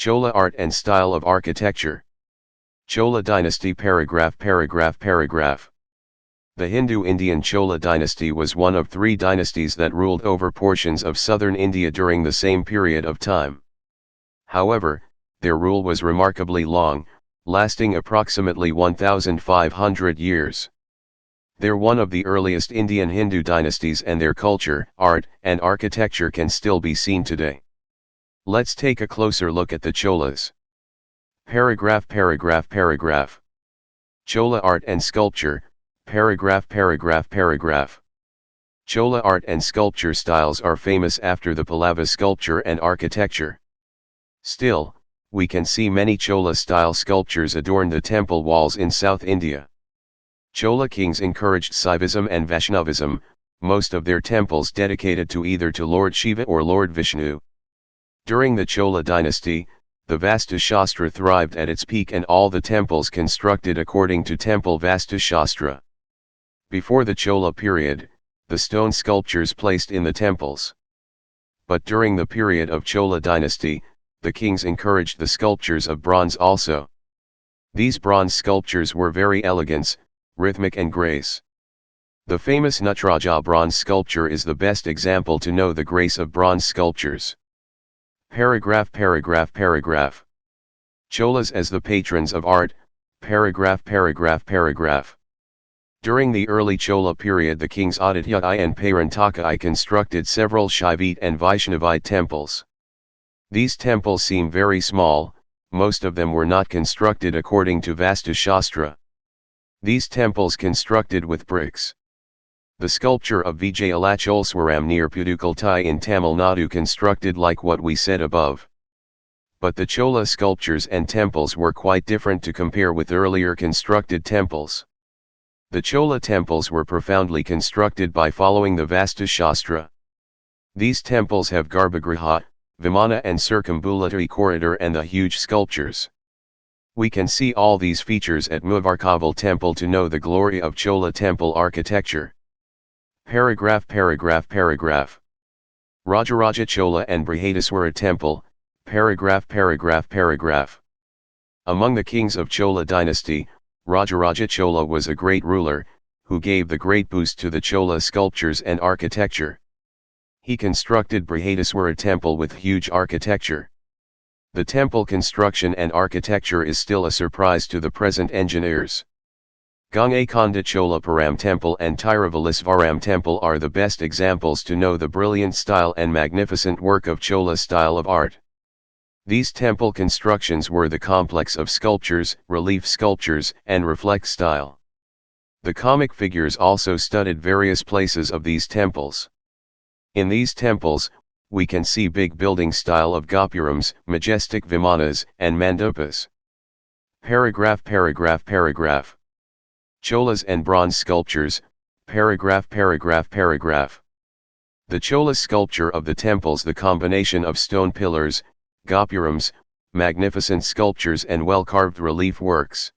Chola art and style of architecture. Chola dynasty paragraph. The Hindu-Indian Chola dynasty was one of three dynasties that ruled over portions of southern India during the same period of time. However, their rule was remarkably long, lasting approximately 1,500 years. They're one of the earliest Indian Hindu dynasties, and their culture, art, and architecture can still be seen today. Let's take a closer look at the Cholas. Paragraph. Chola art and sculpture, paragraph. Chola art and sculpture styles are famous after the Pallava sculpture and architecture. Still, we can see many Chola-style sculptures adorn the temple walls in South India. Chola kings encouraged Shaivism and Vaishnavism, most of their temples dedicated to either to Lord Shiva or Lord Vishnu. During the Chola dynasty, the Vastu Shastra thrived at its peak and all the temples constructed according to Temple Vastu Shastra. Before the Chola period, the stone sculptures placed in the temples. But during the period of Chola dynasty, the kings encouraged the sculptures of bronze also. These bronze sculptures were very elegant, rhythmic and grace. The famous Nataraja bronze sculpture is the best example to know the grace of bronze sculptures. Paragraph. Cholas as the patrons of art, paragraph. During the early Chola period, the kings Aditya I and Parantaka I constructed several Shaivite and Vaishnavite temples. These temples seem very small, most of them were not constructed according to Vastu Shastra. These temples constructed with bricks. The sculpture of Vijayalacholswaram near Pudukkottai in Tamil Nadu constructed like what we said above. But the Chola sculptures and temples were quite different to compare with earlier constructed temples. The Chola temples were profoundly constructed by following the Vastu Shastra. These temples have Garbhagriha, Vimana and circumambulatory corridor and the huge sculptures. We can see all these features at Muvarkaval temple to know the glory of Chola temple architecture. Paragraph. Rajaraja Chola and Brihadiswara temple, paragraph. Among the kings of Chola dynasty, Rajaraja Chola was a great ruler, who gave the great boost to the Chola sculptures and architecture. He constructed Brihadiswara temple with huge architecture. The temple construction and architecture is still a surprise to the present engineers. Gangakonda Cholapuram temple and Tiruvallisvaram temple are the best examples to know the brilliant style and magnificent work of Chola style of art. These temple constructions were the complex of sculptures, relief sculptures, and reflect style. The comic figures also studded various places of these temples. In these temples, we can see big building style of gopurams, majestic vimanas, and mandapas. Paragraph. Cholas and bronze sculptures, paragraph. The Chola sculpture of the temples, the combination of stone pillars, gopurams, magnificent sculptures and well-carved relief works.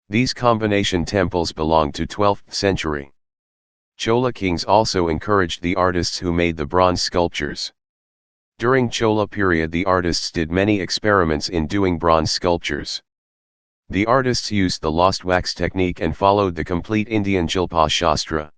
These combination temples belong to 12th century. Chola kings also encouraged the artists who made the bronze sculptures. During Chola period, the artists did many experiments in doing bronze sculptures. The artists used the lost wax technique and followed the complete Indian Shilpa Shastra.